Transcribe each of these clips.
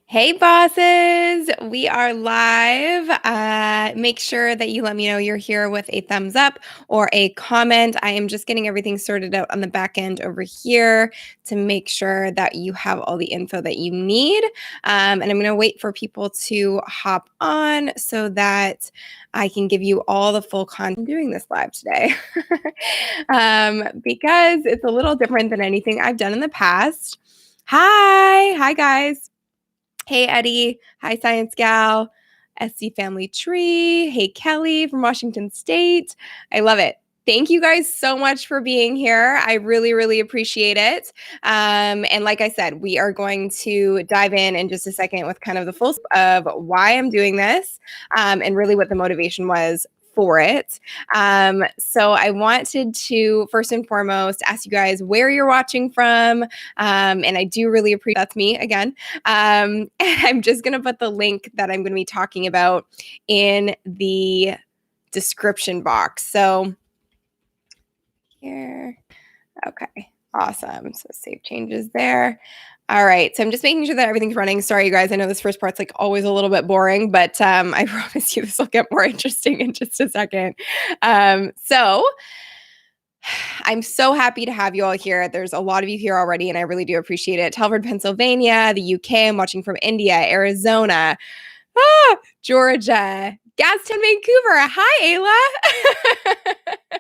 Hey bosses, we are live. Make sure that you let me know you're here with a thumbs up or a comment. I am just getting everything sorted out on the back end over here to make sure that you have all the info that you need. And I'm going to wait for people to hop on so that I can give you all the full content. I'm doing this live today because it's a little different than anything I've done in the past. Hi guys. Hey, Eddie. Hi, Science Gal. SC Family Tree. Hey, Kelly from Washington State. I love it. Thank you guys so much for being here. I really, really appreciate it. And like I said, we are going to dive in just a second with kind of the full of why I'm doing this and really what the motivation was for it. So I wanted to first and foremost ask you guys where you're watching from. And I do really appreciate that's me again. And I'm just going to put the link that I'm going to be talking about in the description box. So here, okay, awesome. So save changes there. All right, so I'm just making sure that everything's running. Sorry, you guys. I know this first part's like always a little bit boring, but I promise you this will get more interesting in just a second. So I'm so happy to have you all here. There's a lot of you here already, and I really do appreciate it. Telford, Pennsylvania, the UK. I'm watching from India, Arizona, Georgia, Gaston, Vancouver. Hi, Ayla.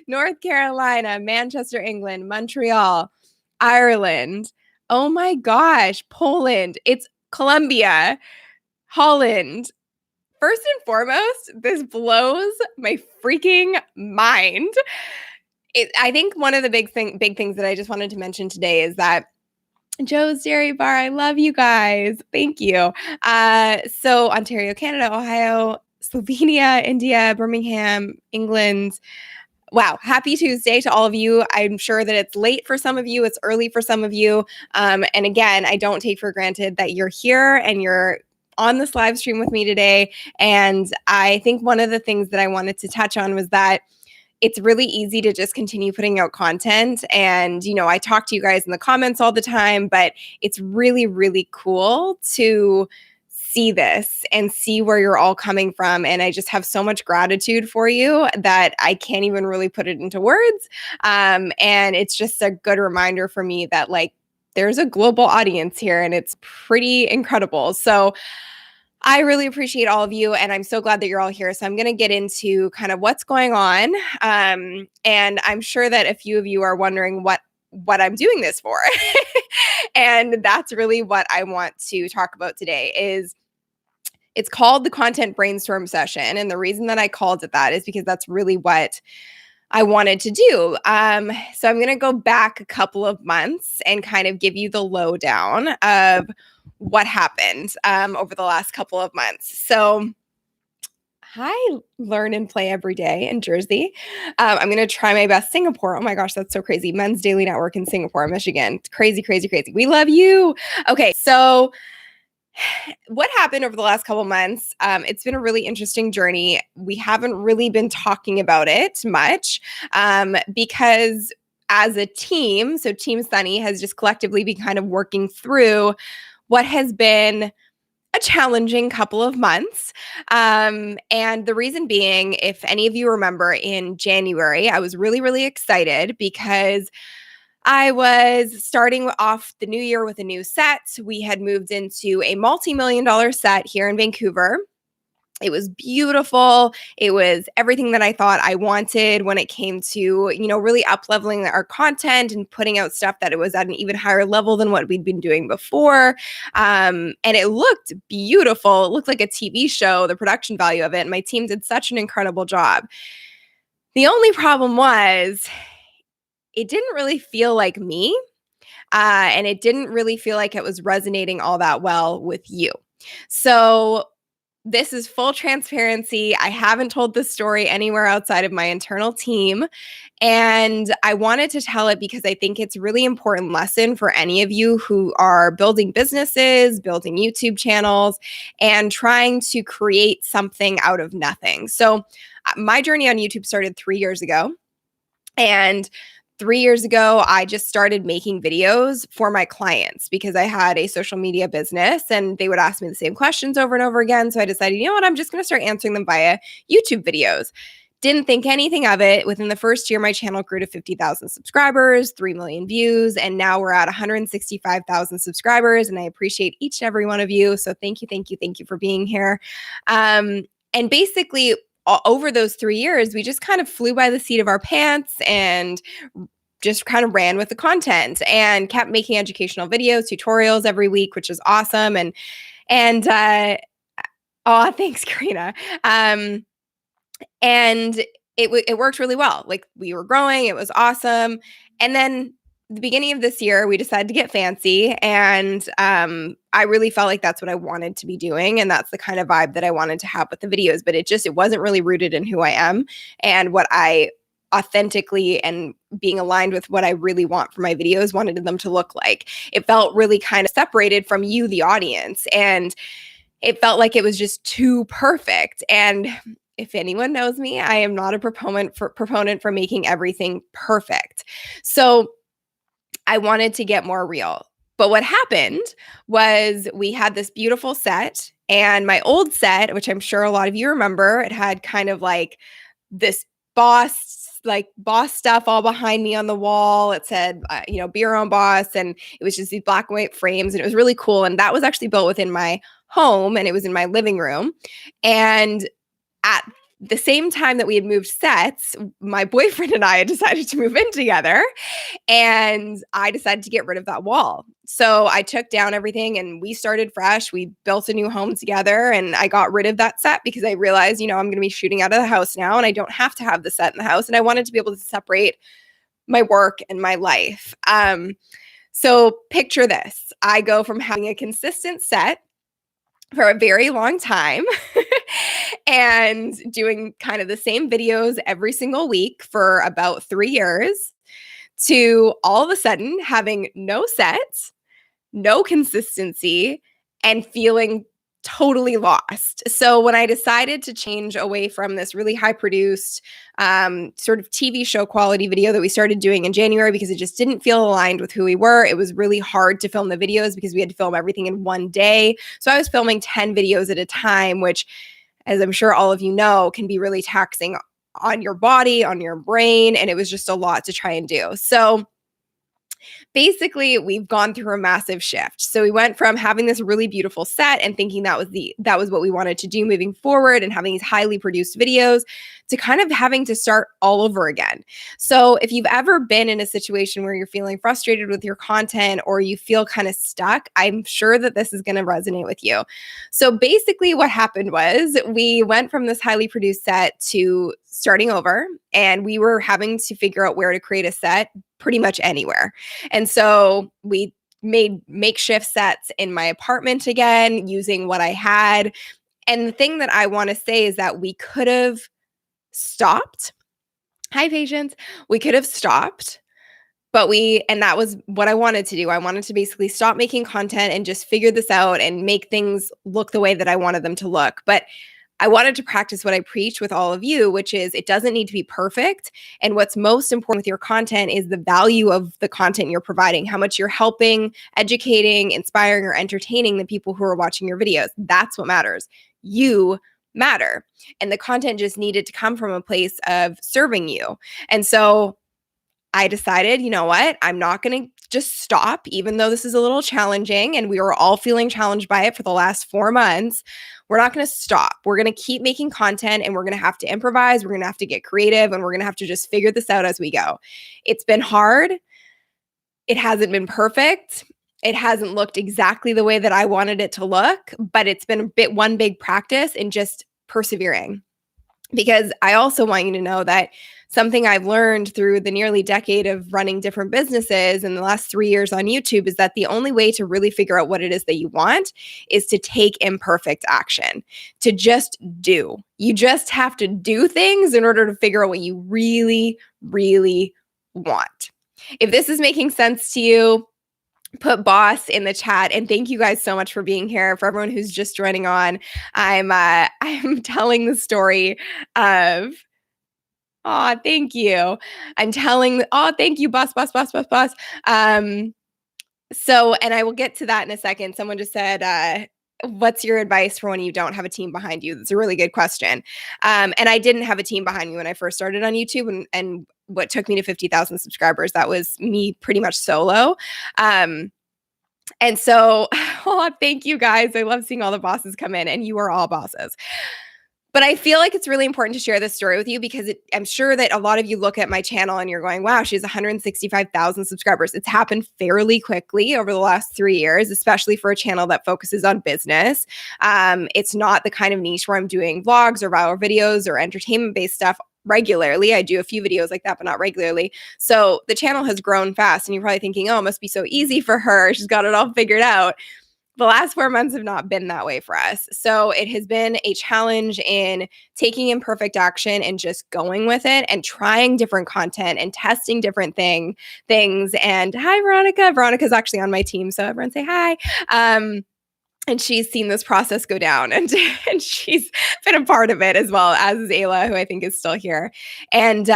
North Carolina, Manchester, England, Montreal, Ireland. Oh my gosh, Poland. It's Colombia, Holland. First and foremost, this blows my freaking mind. I think one of the big things that I just wanted to mention today is that Joe's Dairy Bar, I love you guys. Thank you. So Ontario, Canada, Ohio, Slovenia, India, Birmingham, England. Wow. Happy Tuesday to all of you. I'm sure that it's late for some of you. It's early for some of you. And again, I don't take for granted that you're here and you're on this live stream with me today. And I think one of the things that I wanted to touch on was that it's really easy to just continue putting out content. And, you know, I talk to you guys in the comments all the time, but it's really, really cool to see this and see where you're all coming from. And I just have so much gratitude for you that I can't even really put it into words. And it's just a good reminder for me that, like, there's a global audience here and it's pretty incredible. So I really appreciate all of you, and I'm so glad that you're all here. So I'm going to get into kind of what's going on, and I'm sure that a few of you are wondering what I'm doing this for, and that's really what I want to talk about today. It's called the Content Brainstorm Session, and the reason that I called it that is because that's really what I wanted to do. So I'm going to go back a couple of months and kind of give you the lowdown of what happened over the last couple of months. So hi, learn and play every day in Jersey. I'm going to try my best. Singapore. Oh my gosh, that's so crazy. Men's Daily Network in Singapore, Michigan. It's crazy, crazy, crazy. We love you. Okay, so what happened over the last couple months? It's been a really interesting journey. We haven't really been talking about it much because as a team, so Team Sunny has just collectively been kind of working through what has been a challenging couple of months. And the reason being, if any of you remember in January, I was really, really excited because I was starting off the new year with a new set. We had moved into a multi-million-dollar set here in Vancouver. It was beautiful. It was everything that I thought I wanted when it came to, you know, really up-leveling our content and putting out stuff that it was at an even higher level than what we'd been doing before. And it looked beautiful. It looked like a TV show, the production value of it. And my team did such an incredible job. The only problem was it didn't really feel like me. And it didn't really feel like it was resonating all that well with you. So this is full transparency. I haven't told this story anywhere outside of my internal team. And I wanted to tell it because I think it's a really important lesson for any of you who are building businesses, building YouTube channels, and trying to create something out of nothing. So my journey on YouTube started 3 years ago. And 3 years ago, I just started making videos for my clients because I had a social media business and they would ask me the same questions over and over again. So I decided, you know what, I'm just going to start answering them via YouTube videos. Didn't think anything of it. Within the first year, my channel grew to 50,000 subscribers, 3 million views, and now we're at 165,000 subscribers. And I appreciate each and every one of you. So thank you, thank you, thank you for being here. And basically, over those 3 years, we just kind of flew by the seat of our pants and just kind of ran with the content and kept making educational videos, tutorials every week, which is awesome. And oh, thanks, Karina. And it worked really well. Like, we were growing, it was awesome. And then the beginning of this year, we decided to get fancy, and I really felt like that's what I wanted to be doing, and that's the kind of vibe that I wanted to have with the videos. But it wasn't really rooted in who I am and what I authentically, and being aligned with what I really want for my videos, wanted them to look like. It felt really kind of separated from you, the audience, and it felt like it was just too perfect. And if anyone knows me, I am not a proponent for making everything perfect. So I wanted to get more real. But what happened was, we had this beautiful set, and my old set, which I'm sure a lot of you remember, it had kind of like this boss stuff all behind me on the wall. It said, be your own boss. And it was just these black and white frames, and it was really cool. And that was actually built within my home, and it was in my living room. And at the same time that we had moved sets, my boyfriend and I had decided to move in together, and I decided to get rid of that wall. So I took down everything and we started fresh. We built a new home together, and I got rid of that set because I realized, I'm going to be shooting out of the house now, and I don't have to have the set in the house. And I wanted to be able to separate my work and my life. So picture this. I go from having a consistent set for a very long time and doing kind of the same videos every single week for about 3 years, to all of a sudden having no set, no consistency, and feeling totally lost. So when I decided to change away from this really high produced sort of TV show quality video that we started doing in January, because it just didn't feel aligned with who we were, it was really hard to film the videos because we had to film everything in one day. So I was filming 10 videos at a time, which, as I'm sure all of you know, can be really taxing on your body, on your brain. And it was just a lot to try and do. So basically, we've gone through a massive shift. So we went from having this really beautiful set and thinking that was what we wanted to do moving forward, and having these highly produced videos, to kind of having to start all over again. So if you've ever been in a situation where you're feeling frustrated with your content, or you feel kind of stuck, I'm sure that this is going to resonate with you. So basically what happened was, we went from this highly produced set to starting over, and we were having to figure out where to create a set pretty much anywhere. And so we made makeshift sets in my apartment again, using what I had. And the thing that I want to say is that we could have stopped. Hi, Patience. We could have stopped, and that was what I wanted to do. I wanted to basically stop making content and just figure this out and make things look the way that I wanted them to look. But I wanted to practice what I preach with all of you, which is, it doesn't need to be perfect. And what's most important with your content is the value of the content you're providing, how much you're helping, educating, inspiring, or entertaining the people who are watching your videos. That's what matters. You matter. And the content just needed to come from a place of serving you. And so I decided, you know what? I'm not going to just stop, even though this is a little challenging and we were all feeling challenged by it for the last 4 months. We're not going to stop. We're going to keep making content, and we're going to have to improvise. We're going to have to get creative, and we're going to have to just figure this out as we go. It's been hard. It hasn't been perfect. It hasn't looked exactly the way that I wanted it to look, but it's been one big practice in just persevering. Because I also want you to know that something I've learned through the nearly decade of running different businesses in the last 3 years on YouTube is that the only way to really figure out what it is that you want is to take imperfect action, to just do. You just have to do things in order to figure out what you really, really want. If this is making sense to you, put boss in the chat. And thank you guys so much for being here. For everyone who's just joining on, I'm telling the story of Oh, thank you. I'm telling oh, thank you, boss, boss, boss, boss, boss. So, and I will get to that in a second. Someone just said, what's your advice for when you don't have a team behind you? That's a really good question. And I didn't have a team behind me when I first started on YouTube, and what took me to 50,000 subscribers, that was me pretty much solo. And so, oh, thank you guys. I love seeing all the bosses come in, and you are all bosses. But I feel like it's really important to share this story with you because I'm sure that a lot of you look at my channel and you're going, wow, she has 165,000 subscribers. It's happened fairly quickly over the last 3 years, especially for a channel that focuses on business. It's not the kind of niche where I'm doing vlogs or viral videos or entertainment-based stuff regularly. I do a few videos like that, but not regularly. So the channel has grown fast, and you're probably thinking, oh, it must be so easy for her. She's got it all figured out. The last 4 months have not been that way for us. So it has been a challenge in taking imperfect action and just going with it and trying different content and testing different things. And hi, Veronica. Veronica's actually on my team, so everyone say hi. And she's seen this process go down, and she's been a part of it, as well as is Ayla, who I think is still here. And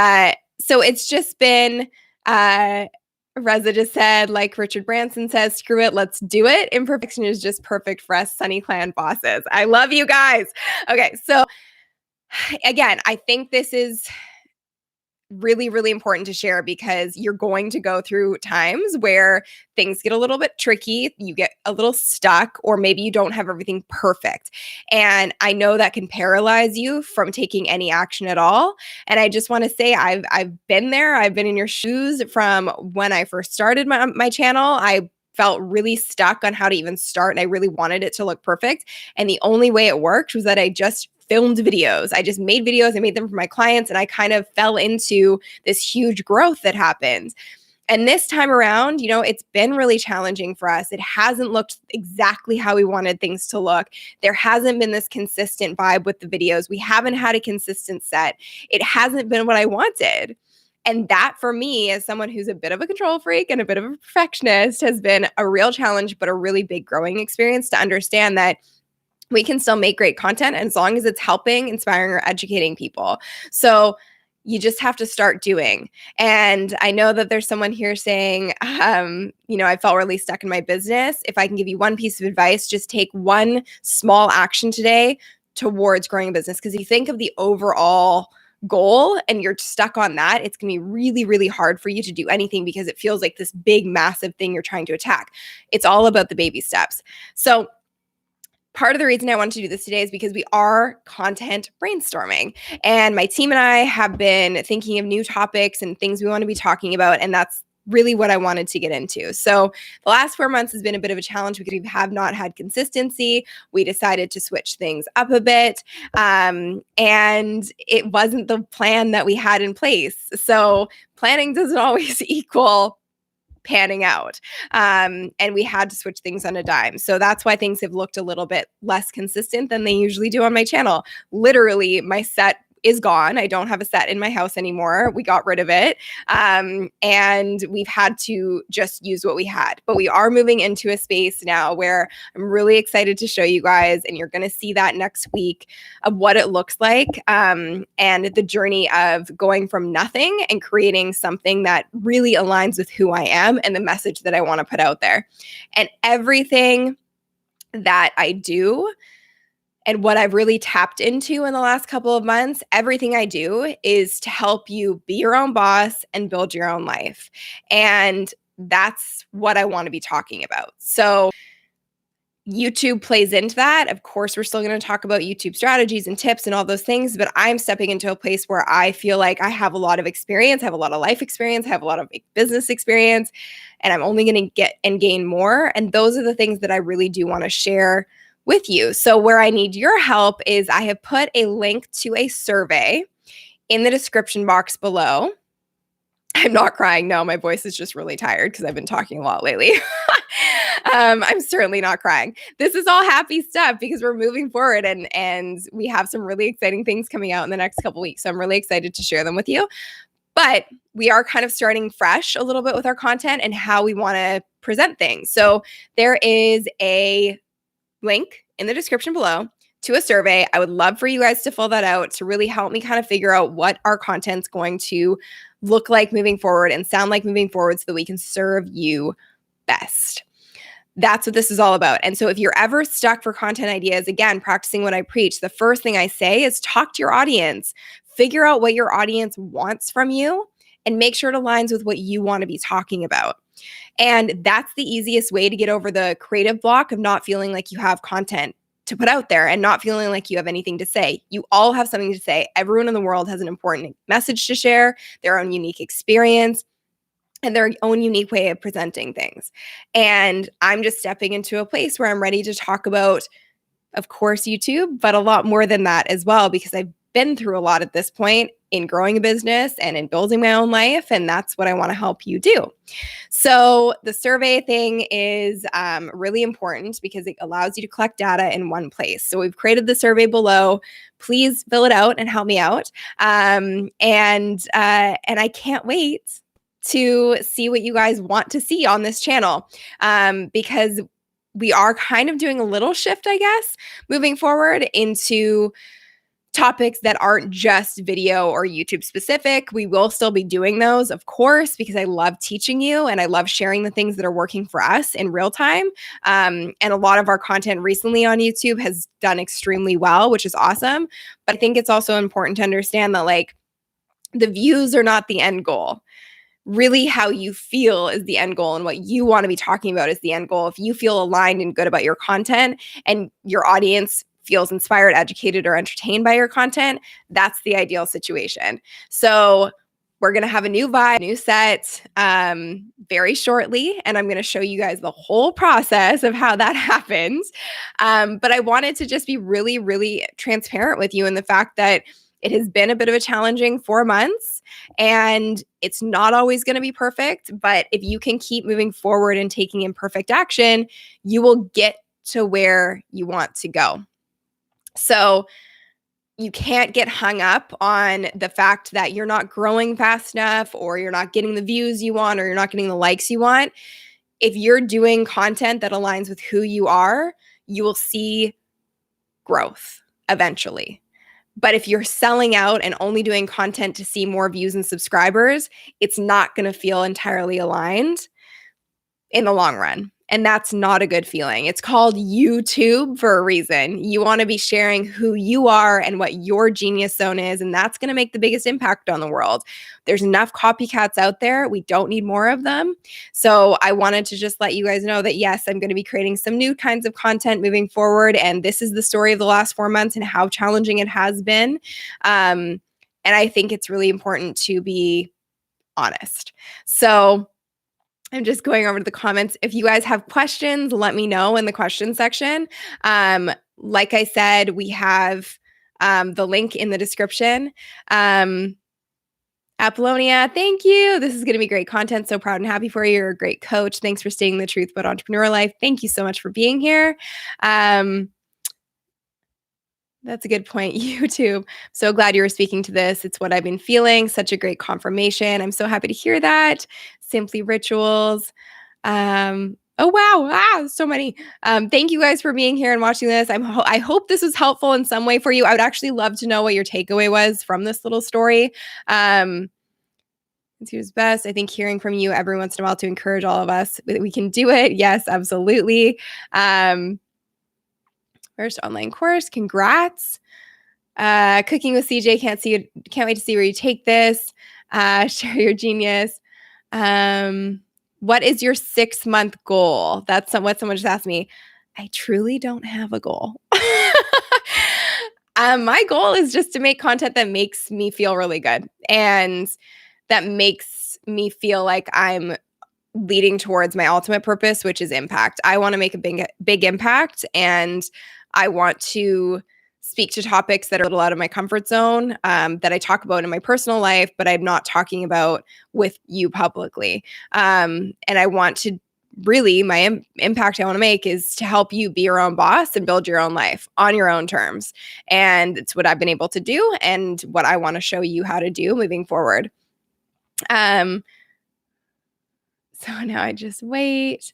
so it's just been Reza just said, like Richard Branson says, screw it, let's do it. Imperfection is just perfect for us Sunny Clan bosses. I love you guys. Okay, so again, I think this is really, really important to share because you're going to go through times where things get a little bit tricky, you get a little stuck, or maybe you don't have everything perfect. And I know that can paralyze you from taking any action at all. And I just want to say I've been there. I've been in your shoes from when I first started my channel. I felt really stuck on how to even start, and I really wanted it to look perfect. And the only way it worked was that I just filmed videos. I just made videos. I made them for my clients, and I kind of fell into this huge growth that happened. And this time around, you know, it's been really challenging for us. It hasn't looked exactly how we wanted things to look. There hasn't been this consistent vibe with the videos. We haven't had a consistent set. It hasn't been what I wanted. And that, for me, as someone who's a bit of a control freak and a bit of a perfectionist, has been a real challenge, but a really big growing experience to understand that we can still make great content, and as long as it's helping, inspiring, or educating people. So you just have to start doing. And I know that there's someone here saying, you know, I felt really stuck in my business. If I can give you one piece of advice, just take one small action today towards growing a business. Because if you think of the overall goal and you're stuck on that, it's going to be really, really hard for you to do anything because it feels like this big, massive thing you're trying to attack. It's all about the baby steps. So part of the reason I wanted to do this today is because we are content brainstorming, and my team and I have been thinking of new topics and things we want to be talking about. And that's really what I wanted to get into. So the last 4 months has been a bit of a challenge because we have not had consistency. We decided to switch things up a bit. And it wasn't the plan that we had in place. So planning doesn't always equal panning out. And we had to switch things on a dime. So that's why things have looked a little bit less consistent than they usually do on my channel. Literally, my set is gone. I don't have a set in my house anymore. We got rid of it. And we've had to just use what we had. But we are moving into a space now where I'm really excited to show you guys, and you're going to see that next week, of what it looks like, and the journey of going from nothing and creating something that really aligns with who I am and the message that I want to put out there. And everything that I do, and what I've really tapped into in the last couple of months, everything I do is to help you be your own boss and build your own life. And that's what I want to be talking about. So YouTube plays into that. Of course, we're still going to talk about YouTube strategies and tips and all those things, but I'm stepping into a place where I feel like I have a lot of experience, I have a lot of life experience, I have a lot of business experience, and I'm only going to get and gain more. And those are the things that I really do want to share with you. So where I need your help is I have put a link to a survey in the description box below. I'm not crying. No, my voice is just really tired because I've been talking a lot lately. I'm certainly not crying. This is all happy stuff because we're moving forward, and we have some really exciting things coming out in the next couple weeks. So I'm really excited to share them with you. But we are kind of starting fresh a little bit with our content and how we want to present things. So there is a link in the description below to a survey. I would love for you guys to fill that out to really help me kind of figure out what our content's going to look like moving forward and sound like moving forward so that we can serve you best. That's what this is all about. And so if you're ever stuck for content ideas, again, practicing what I preach, the first thing I say is talk to your audience. Figure out what your audience wants from you and make sure it aligns with what you want to be talking about. And that's the easiest way to get over the creative block of not feeling like you have content to put out there and not feeling like you have anything to say. You all have something to say. Everyone in the world has an important message to share, their own unique experience, and their own unique way of presenting things. And I'm just stepping into a place where I'm ready to talk about, of course, YouTube, but a lot more than that as well, because I've been through a lot at this point in growing a business and in building my own life. And that's what I want to help you do. So the survey thing is really important because it allows you to collect data in one place. So we've created the survey below. Please fill it out and help me out. And I can't wait to see what you guys want to see on this channel, because we are kind of doing a little shift, I guess, moving forward into topics that aren't just video or YouTube specific. We will still be doing those, of course, because I love teaching you and I love sharing the things that are working for us in real time. And a lot of our content recently on YouTube has done extremely well, which is awesome. But I think it's also important to understand that like the views are not the end goal. Really how you feel is the end goal, and what you want to be talking about is the end goal. If you feel aligned and good about your content and your audience feels inspired, educated, or entertained by your content, that's the ideal situation. So we're going to have a new vibe, new set very shortly, and I'm going to show you guys the whole process of how that happens. But I wanted to just be really, really transparent with you in the fact that it has been a bit of a challenging 4 months, and it's not always going to be perfect. But if you can keep moving forward and taking imperfect action, you will get to where you want to go. So you can't get hung up on the fact that you're not growing fast enough, or you're not getting the views you want, or you're not getting the likes you want. If you're doing content that aligns with who you are, you will see growth eventually. But if you're selling out and only doing content to see more views and subscribers, it's not going to feel entirely aligned in the long run. And that's not a good feeling. It's called YouTube for a reason. You want to be sharing who you are and what your genius zone is, and that's going to make the biggest impact on the world. There's enough copycats out there. We don't need more of them. So I wanted to just let you guys know that, yes, I'm going to be creating some new kinds of content moving forward. And this is the story of the last 4 months and how challenging it has been. And I think it's really important to be honest. So I'm just going over to the comments. If you guys have questions, let me know in the question section. Like I said, we have the link in the description. Apollonia, thank you. This is going to be great content. So proud and happy for you. You're a great coach. Thanks for stating the truth about entrepreneur life. Thank you so much for being here. That's a good point. YouTube. So glad you were speaking to this. It's what I've been feeling. Such a great confirmation. I'm so happy to hear that. Simply Rituals. Oh, wow. So many. Thank you guys for being here and watching this. I hope this was helpful in some way for you. I would actually love to know what your takeaway was from this little story. It's who's best. I think hearing from you every once in a while to encourage all of us that we can do it. Yes, absolutely. First online course. Congrats. Cooking with CJ. Can't wait to see where you take this. Share your genius. What is your 6-month goal? That's what someone just asked me. I truly don't have a goal. My goal is just to make content that makes me feel really good and that makes me feel like I'm leading towards my ultimate purpose, which is impact. I want to make a big impact, and I want to speak to topics that are a little out of my comfort zone, that I talk about in my personal life, but I'm not talking about with you publicly. And I want to really, my impact I want to make is to help you be your own boss and build your own life on your own terms. And it's what I've been able to do and what I want to show you how to do moving forward. So now I just wait.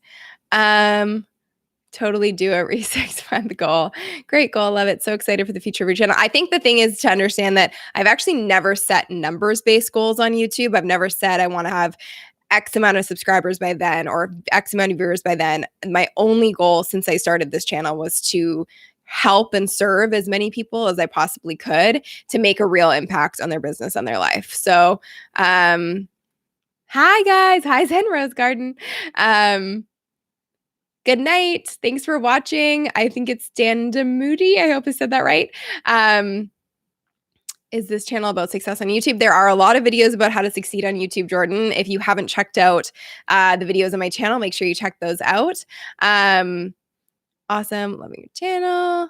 Totally do it. Reach 6 month goal. Great goal. Love it. So excited for the future of your channel. I think the thing is to understand that I've actually never set numbers-based goals on YouTube. I've never said I want to have X amount of subscribers by then or X amount of viewers by then. My only goal since I started this channel was to help and serve as many people as I possibly could to make a real impact on their business and their life. So, hi guys. Hi Zen Rose Garden. Good night. Thanks for watching. I think it's Dan DeMoody. I hope I said that right. Is this channel about success on YouTube? There are a lot of videos about how to succeed on YouTube, Jordan. If you haven't checked out the videos on my channel, make sure you check those out. Awesome. Loving your channel.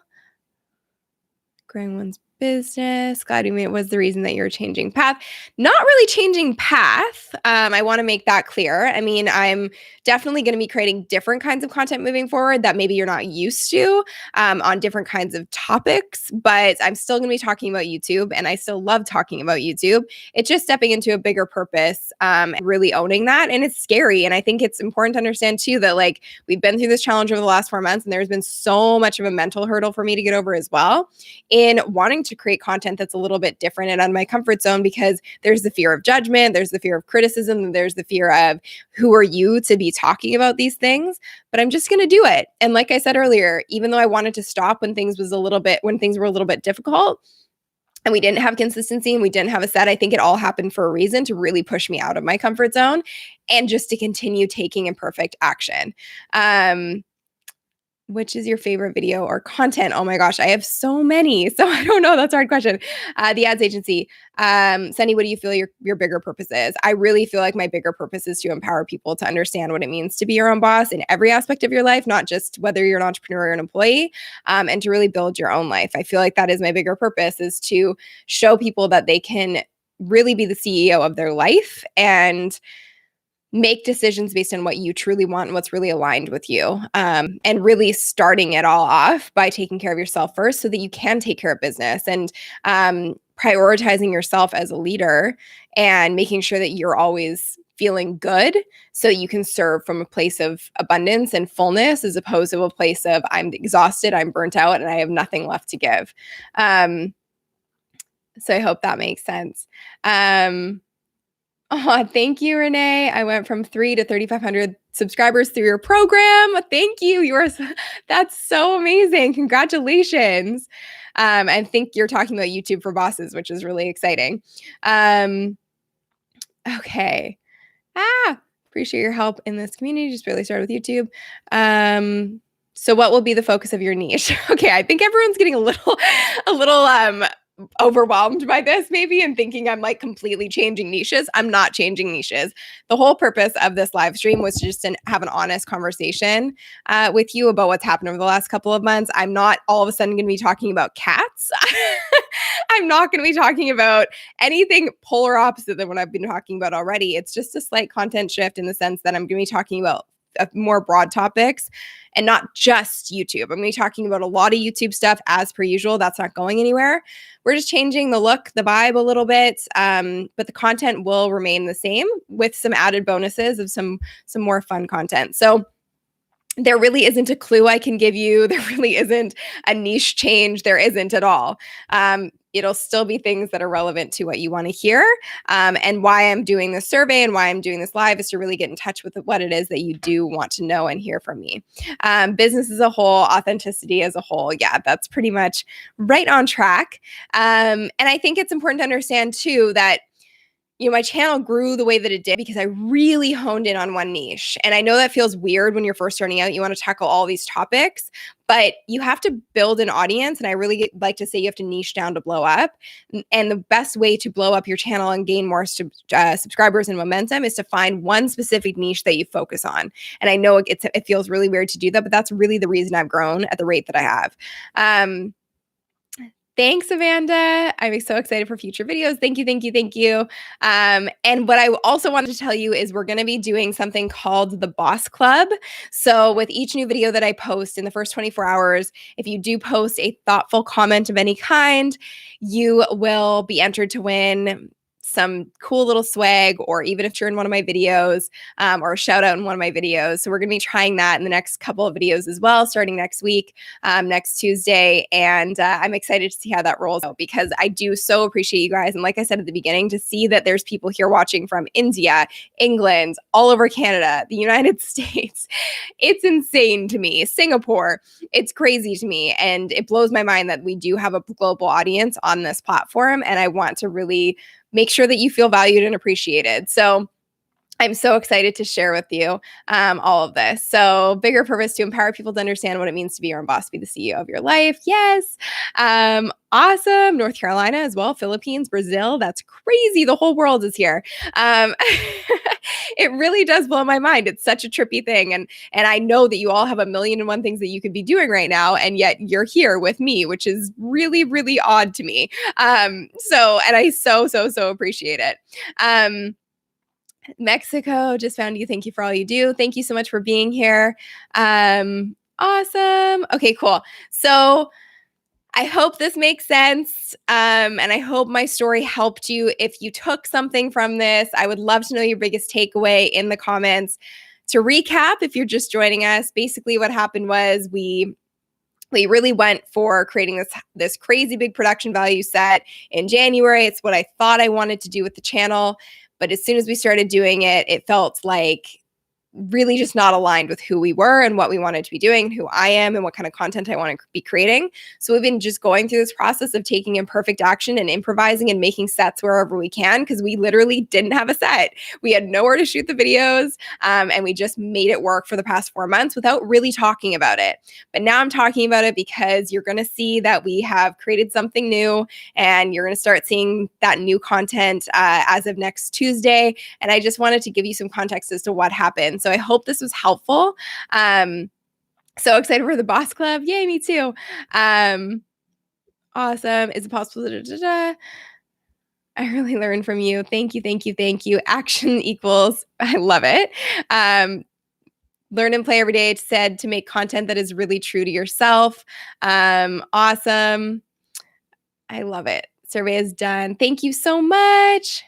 Growing one's business. Glad you made it was the reason that you're changing path. Not really changing path. I want to make that clear. I mean, I'm definitely going to be creating different kinds of content moving forward that maybe you're not used to on different kinds of topics, but I'm still going to be talking about YouTube and I still love talking about YouTube. It's just stepping into a bigger purpose and really owning that. And it's scary. And I think it's important to understand too that like we've been through this challenge over the last 4 months and there's been so much of a mental hurdle for me to get over as well in wanting to create content that's a little bit different and out of my comfort zone because there's the fear of judgment, there's the fear of criticism, and there's the fear of who are you to be talking about these things, but I'm just going to do it. And like I said earlier, even though I wanted to stop when things were a little bit difficult and we didn't have consistency and we didn't have a set, I think it all happened for a reason to really push me out of my comfort zone and just to continue taking imperfect action. Which is your favorite video or content? Oh my gosh, I have so many. So I don't know. That's a hard question. The ads agency. Sunny, what do you feel your bigger purpose is? I really feel like my bigger purpose is to empower people to understand what it means to be your own boss in every aspect of your life, not just whether you're an entrepreneur or an employee, and to really build your own life. I feel like that is my bigger purpose, is to show people that they can really be the CEO of their life and make decisions based on what you truly want and what's really aligned with you. And really starting it all off by taking care of yourself first so that you can take care of business and prioritizing yourself as a leader and making sure that you're always feeling good so you can serve from a place of abundance and fullness as opposed to a place of I'm exhausted, I'm burnt out, and I have nothing left to give. So I hope that makes sense. Oh, thank you, Renee. I went from 3 to 3,500 subscribers through your program. Thank you. That's so amazing. Congratulations. I think you're talking about YouTube for bosses, which is really exciting. Okay. Appreciate your help in this community. Just barely started with YouTube. So what will be the focus of your niche? Okay. I think everyone's getting a little overwhelmed by this maybe and thinking I'm like completely changing niches. I'm not changing niches. The whole purpose of this live stream was to just have an honest conversation with you about what's happened over the last couple of months. I'm not all of a sudden going to be talking about cats. I'm not going to be talking about anything polar opposite than what I've been talking about already. It's just a slight content shift in the sense that I'm going to be talking about more broad topics and not just YouTube. I'm going to be talking about a lot of YouTube stuff as per usual. That's not going anywhere. We're just changing the look, the vibe a little bit, but the content will remain the same with some added bonuses of some more fun content. So there really isn't a clue I can give you. There really isn't a niche change. There isn't at all. It'll still be things that are relevant to what you want to hear. And why I'm doing this survey and why I'm doing this live is to really get in touch with what it is that you do want to know and hear from me. Business as a whole, authenticity as a whole. Yeah, that's pretty much right on track. And I think it's important to understand too that my channel grew the way that it did because I really honed in on one niche. And I know that feels weird when you're first starting out. You want to tackle all these topics, but you have to build an audience. And I really like to say you have to niche down to blow up. And the best way to blow up your channel and gain more subscribers and momentum is to find one specific niche that you focus on. And I know it feels really weird to do that, but that's really the reason I've grown at the rate that I have. Thanks, Amanda. I'm so excited for future videos. Thank you, thank you, thank you. And what I also wanted to tell you is we're going to be doing something called the Boss Club. So with each new video that I post in the first 24 hours, if you do post a thoughtful comment of any kind, you will be entered to win some cool little swag, or even if you're in one of my videos, or a shout out in one of my videos. So we're going to be trying that in the next couple of videos as well, starting next week, next Tuesday. And I'm excited to see how that rolls out, because I do so appreciate you guys. And like I said at the beginning, to see that there's people here watching from India, England, all over Canada, the United States, it's insane to me. Singapore, it's crazy to me. And it blows my mind that we do have a global audience on this platform. And I want to really make sure that you feel valued and appreciated. So I'm so excited to share with you all of this. So, bigger purpose: to empower people to understand what it means to be your own boss, be the CEO of your life. Yes. Awesome. North Carolina as well, Philippines, Brazil. That's crazy. The whole world is here. It really does blow my mind. It's such a trippy thing. And I know that you all have a million and one things that you could be doing right now, and yet you're here with me, which is really, really odd to me. And I so appreciate it. Mexico, just found you. Thank you for all you do. Thank you so much for being here. Awesome. Okay, cool. So I hope this makes sense. And I hope my story helped you. If you took something from this, I would love to know your biggest takeaway in the comments. To recap, if you're just joining us, basically what happened was we really went for creating this crazy big production value set in January. It's what I thought I wanted to do with the channel. But as soon as we started doing it, it felt like really just not aligned with who we were and what we wanted to be doing, who I am, and what kind of content I want to be creating. So we've been just going through this process of taking imperfect action and improvising and making sets wherever we can, because we literally didn't have a set. We had nowhere to shoot the videos, and we just made it work for the past 4 months without really talking about it. But now I'm talking about it because you're going to see that we have created something new, and you're going to start seeing that new content as of next Tuesday. And I just wanted to give you some context as to what happened. So I hope this was helpful. So excited for the Boss Club. Yay, me too. Awesome. Is it possible? I really learned from you. Thank you. Action equals, I love it. Learn and play every day. It said to make content that is really true to yourself. Awesome. I love it. Survey is done. Thank you so much.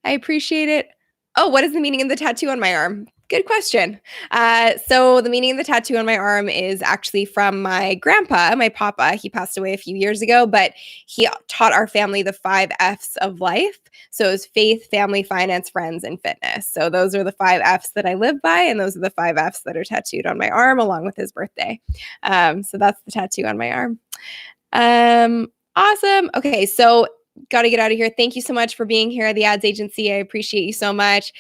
I appreciate it. Oh, what is the meaning of the tattoo on my arm? Good question. So the meaning of the tattoo on my arm is actually from my grandpa, my papa. He passed away a few years ago, but he taught our family the 5 F's of life. So it was faith, family, finance, friends, and fitness. So those are the 5 F's that I live by, and those are the 5 F's that are tattooed on my arm along with his birthday. So that's the tattoo on my arm. Awesome. Okay, so got to get out of here. Thank you so much for being here at the ads agency. I appreciate you so much.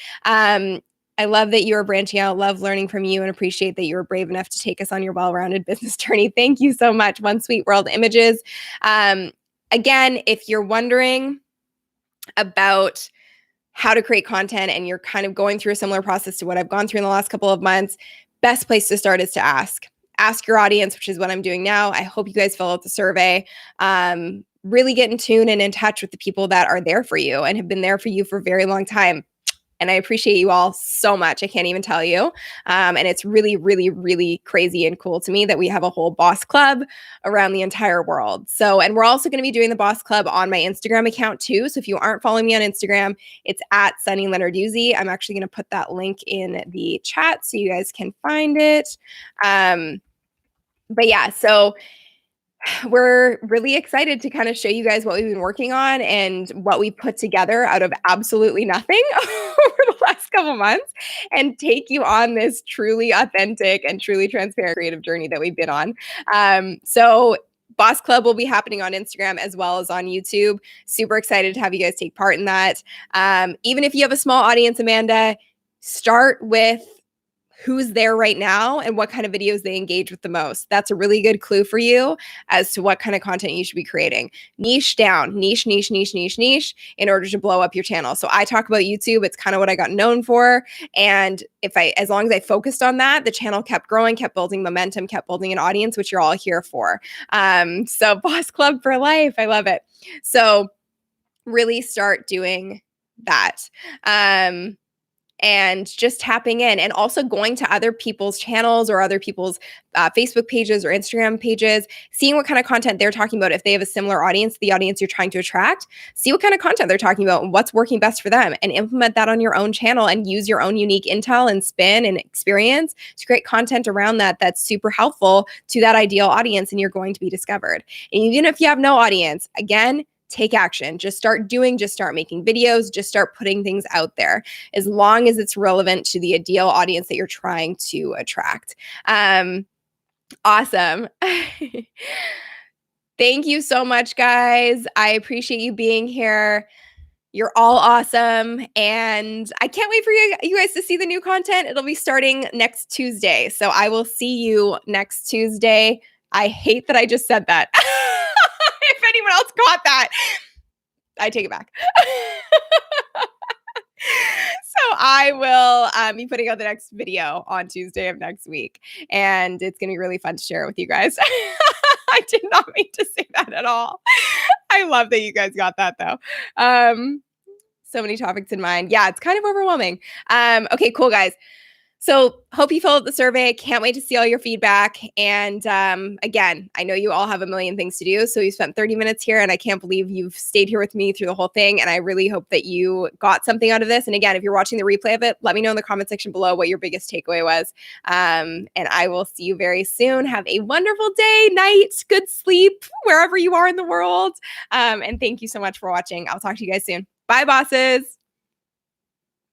I love that you are branching out, love learning from you, and appreciate that you were brave enough to take us on your well-rounded business journey. Thank you so much. One Sweet World Images. Again, if you're wondering about how to create content and you're kind of going through a similar process to what I've gone through in the last couple of months, best place to start is to ask your audience, which is what I'm doing now. I hope you guys fill out the survey. Really get in tune and in touch with the people that are there for you and have been there for you for a very long time. And I appreciate you all so much. I can't even tell you. And it's really, really, really crazy and cool to me that we have a whole Boss Club around the entire world. So, and we're also going to be doing the Boss Club on my Instagram account too. So if you aren't following me on Instagram, it's at Sunny Lenarduzzi. I'm actually going to put that link in the chat so you guys can find it. But yeah, so we're really excited to kind of show you guys what we've been working on and what we put together out of absolutely nothing over the last couple months, and take you on this truly authentic and truly transparent creative journey that we've been on. So Boss Club will be happening on Instagram as well as on YouTube. Super excited to have you guys take part in that. Even if you have a small audience, Amanda, start with who's there right now and what kind of videos they engage with the most. That's a really good clue for you as to what kind of content you should be creating. Niche down, niche in order to blow up your channel. So I talk about YouTube. It's kind of what I got known for. And as long as I focused on that, the channel kept growing, kept building momentum, kept building an audience, which you're all here for. So Boss Club for life. I love it. So really start doing that. and just tapping in, and also going to other people's channels or other people's Facebook pages or Instagram pages, seeing what kind of content they're talking about. If they have a similar audience, the audience you're trying to attract, see what kind of content they're talking about and what's working best for them, and implement that on your own channel and use your own unique intel and spin and experience to create content around that that's super helpful to that ideal audience, and you're going to be discovered. And even if you have no audience, again, take action. Just start doing, just start making videos, just start putting things out there, as long as it's relevant to the ideal audience that you're trying to attract. Awesome. Thank you so much, guys. I appreciate you being here. You're all awesome. And I can't wait for you guys to see the new content. It'll be starting next Tuesday. So I will see you next Tuesday. I hate that I just said that. If anyone else caught that, I take it back. So I will be putting out the next video on Tuesday of next week. And it's going to be really fun to share it with you guys. I did not mean to say that at all. I love that you guys got that though. So many topics in mind. Yeah, it's kind of overwhelming. Okay, cool, guys. So hope you filled out the survey. Can't wait to see all your feedback. And again, I know you all have a million things to do. So you spent 30 minutes here, and I can't believe you've stayed here with me through the whole thing. And I really hope that you got something out of this. And again, if you're watching the replay of it, let me know in the comment section below what your biggest takeaway was. And I will see you very soon. Have a wonderful day, night, good sleep, wherever you are in the world. And thank you so much for watching. I'll talk to you guys soon. Bye, bosses.